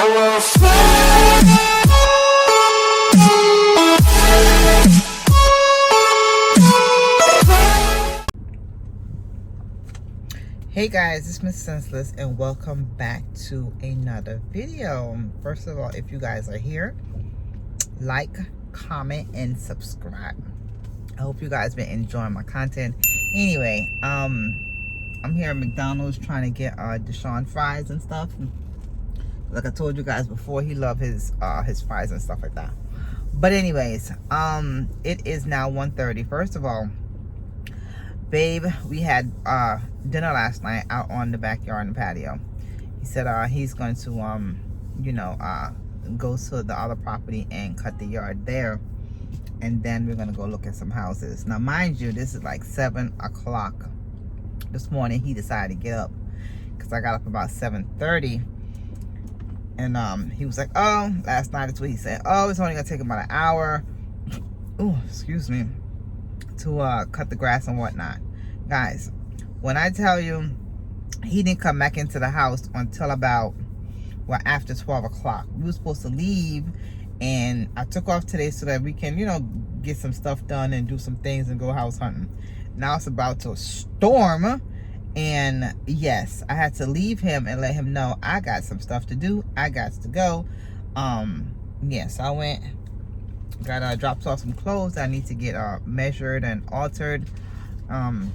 Hey guys, it's Miss Senseless and welcome back to another video. First of all, if you guys are here, like, comment, and subscribe. I hope you guys been enjoying my content. Anyway, I'm here at McDonald's trying to get Deshaun fries and stuff. Like I told you guys before, he loves his fries and stuff like that. But anyways, it is now 1:30. First of all, babe, we had dinner last night out on the backyard and patio. He said he's going to go to the other property and cut the yard there, and then we're gonna go look at some houses. Now mind you, this is like 7 o'clock this morning. He decided to get up because I got up about 7:30, and he was like, oh, last night that's what he said, oh, it's only gonna take about an hour, oh excuse me, to cut the grass and whatnot. Guys, when I tell you he didn't come back into the house until about, well, after 12 o'clock. We were supposed to leave, and I took off today so that we can, get some stuff done and do some things and go house hunting. Now it's about to storm, and yes, I had to leave him and let him know I got some stuff to do. I got to go. Yes, I went, got dropped off some clothes I need to get measured and altered, and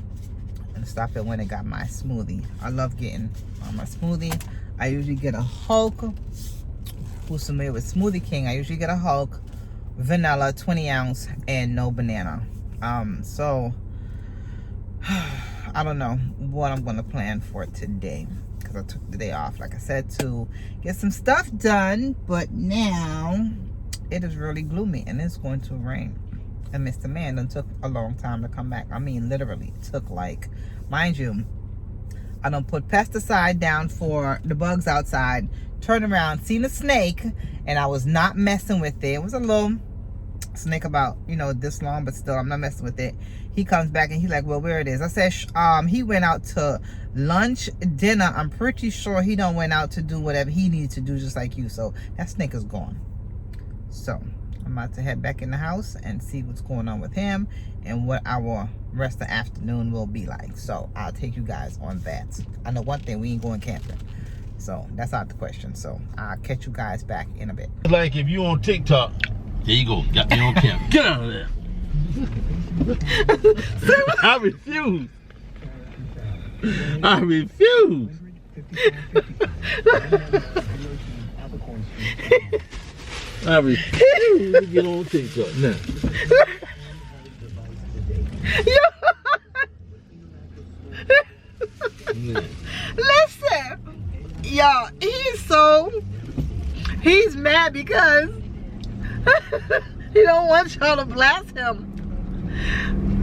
stopped and went and got my smoothie. I love getting my smoothie. I usually get a Hulk. Who's familiar with Smoothie King? I usually get a Hulk, vanilla, 20 ounce, and no banana. So I don't know what I'm gonna plan for today because I took the day off, like I said, to get some stuff done. But now it is really gloomy and it's going to rain. And Mr. Man done took a long time to come back. I mean, literally took, like, mind you, I done put pesticide down for the bugs outside, turned around, seen a snake, and I was not messing with it. It was a little snake about, this long, but still, I'm not messing with it. He comes back and he's like, well, where it is? I said, he went out to lunch, dinner. I'm pretty sure he done went out to do whatever he needs to do, just like you. So that snake is gone. So I'm about to head back in the house and see what's going on with him and what our rest of the afternoon will be like. So I'll take you guys on that. I know one thing, we ain't going camping. So that's out the question. So I'll catch you guys back in a bit. Like if you on TikTok, there you go, got me on camera. Get out of there. I refuse. I refuse. I refuse to get on TikTok now. Listen, y'all, he's mad because he don't want y'all to blast him.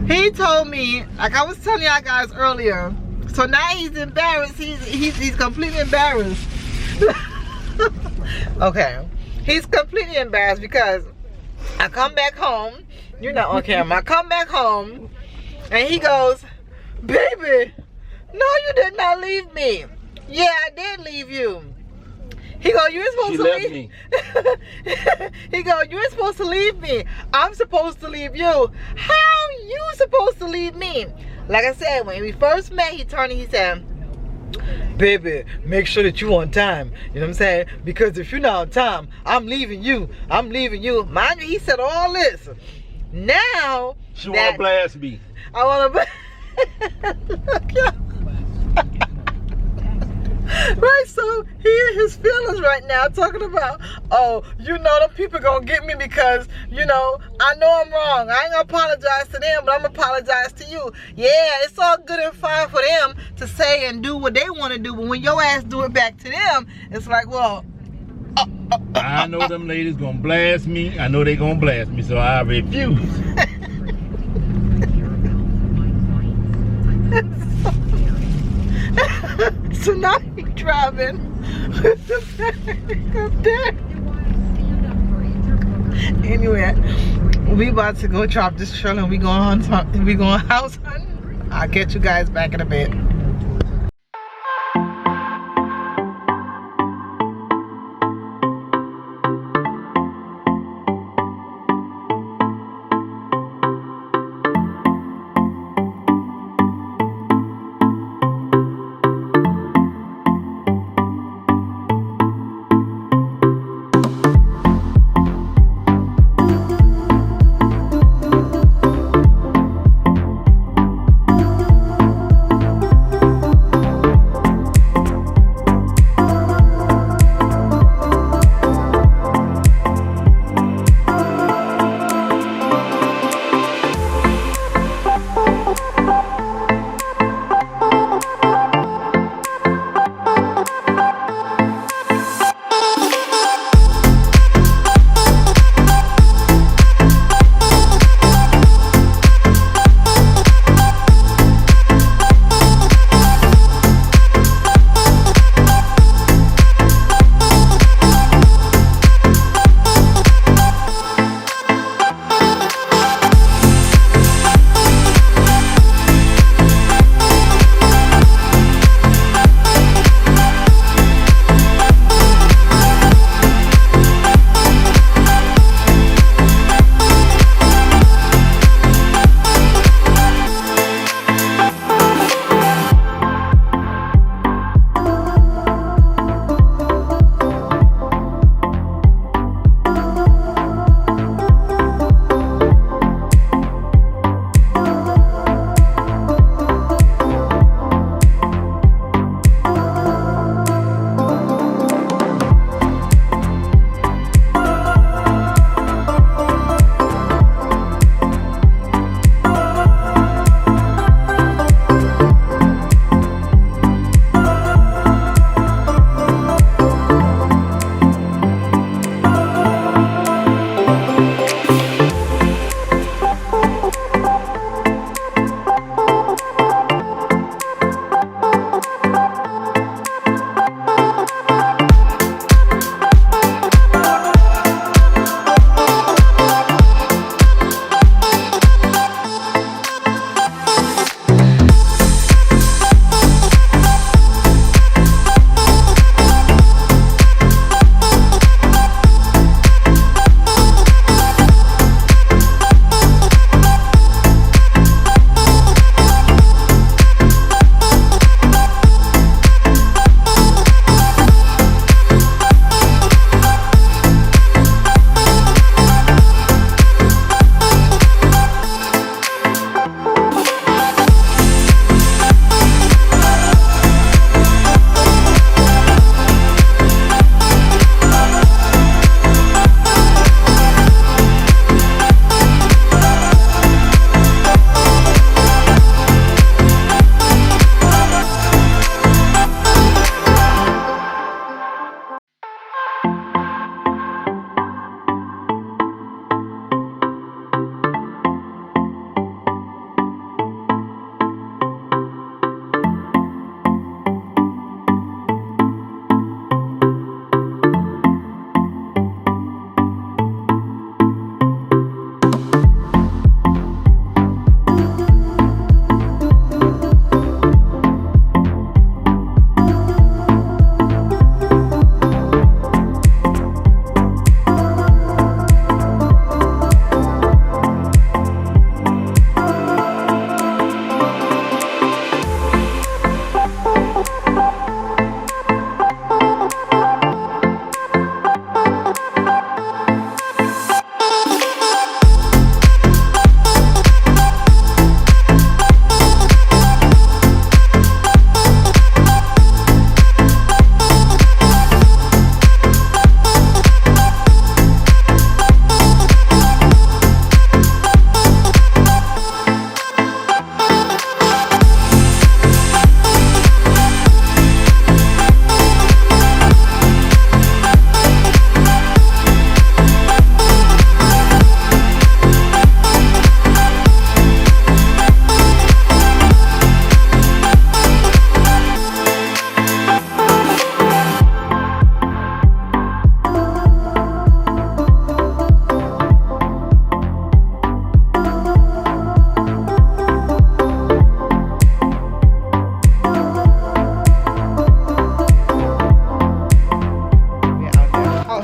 He told me, like I was telling y'all guys earlier, so now he's embarrassed. He's completely embarrassed. Okay. He's completely embarrassed because I come back home, you're not on camera, I come back home and he goes, baby, no, you did not leave me. Yeah, I did leave you. He go, you were supposed to leave me. He go, you were supposed to leave me. I'm supposed to leave you. How you supposed to leave me? Like I said, when we first met, he turned and he said, baby, make sure that you on time. You know what I'm saying? Because if you're not on time, I'm leaving you. I'm leaving you. Mind you, he said all this. Now she wanna blast me. I wanna blast. Right, so he in his feelings right now talking about, oh, them people gonna get me because, I know I'm wrong. I ain't gonna apologize to them, but I'm gonna apologize to you. Yeah, it's all good and fine for them to say and do what they want to do, but when your ass do it back to them, it's like, well, I know them ladies gonna blast me. I know they gonna blast me, so I refuse. So now he's driving with the bag up there. Anyway, we about to go drop this trailer and we going house hunting. I'll get you guys back in a bit.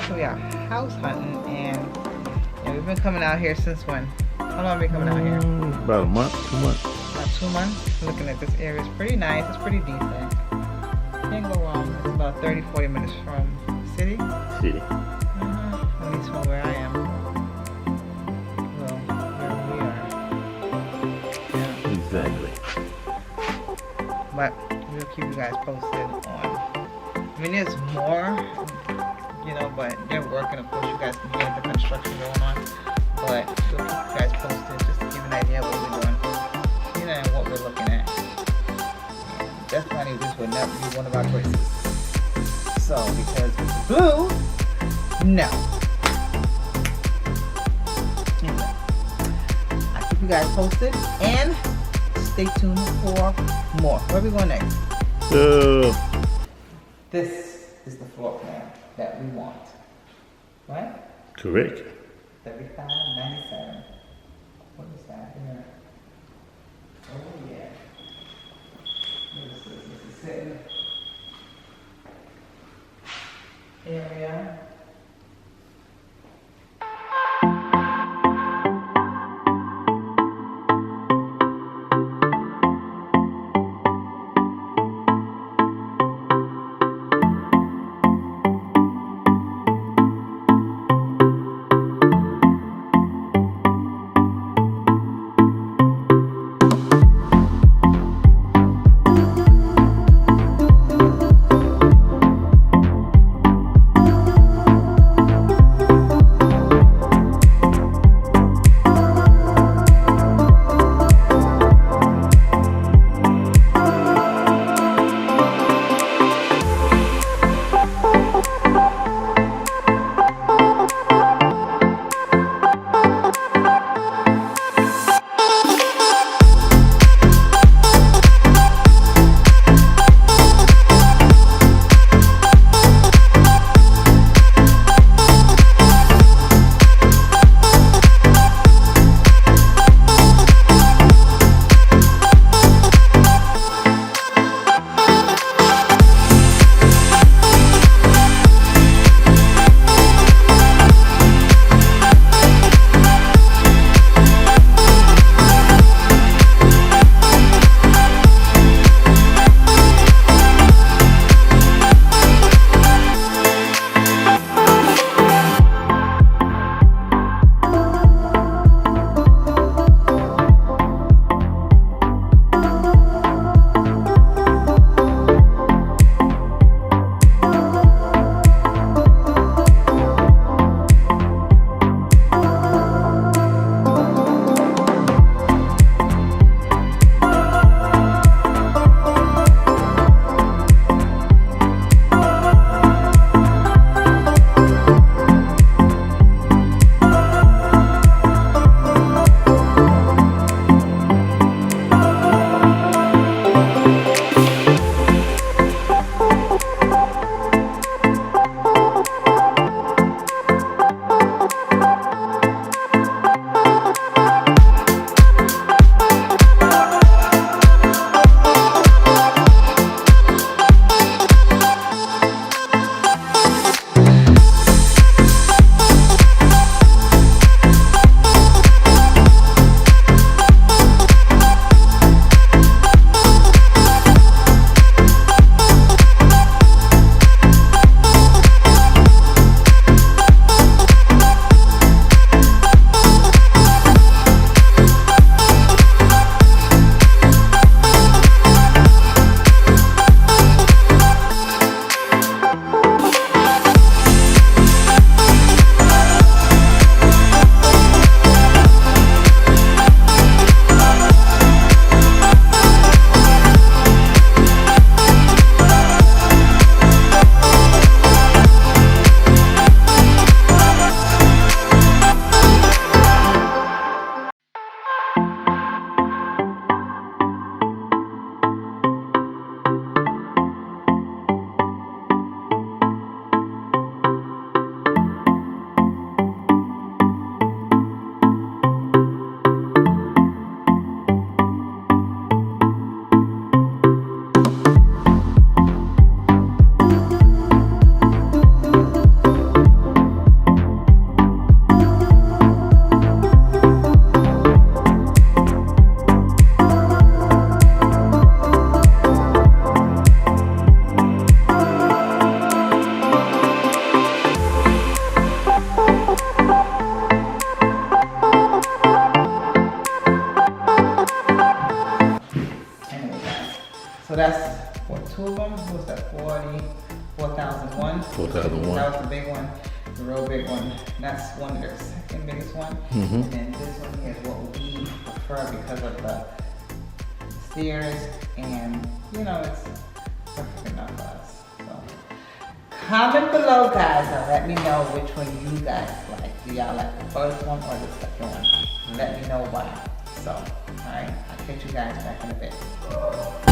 also we are house hunting, and we've been coming out here since when? How long have we been coming out here? About a month, 2 months. About 2 months. Looking at this area, it's pretty nice. It's pretty decent. Can't go wrong. It's about 30-40 minutes from the city. City. At least from where I am. Well, where we are. Yeah. Exactly. But we'll keep you guys posted on. I mean, there's more, but they're working. Of course, you guys can hear the construction going on. But we'll keep you guys posted just to give you an idea of what we're doing, and what we're looking at. And definitely, this would never be one of our choices. So, because it's blue, no. Anyway, I'll keep you guys posted and stay tuned for more. Where are we going next? This is the floor plan that we want. Right? Correct. 3597. What is that here? Oh yeah. What is this? This is sitting area. 4001. 4001. That was the big one, the real big one. That's one of their second biggest one. And then this one here is what we prefer because of the stairs, and you know, it's perfect enough for us. So comment below, guys, and let me know which one you guys like. Do y'all like the first one or the second one? Let me know why. So, alright, I'll catch you guys back in a bit.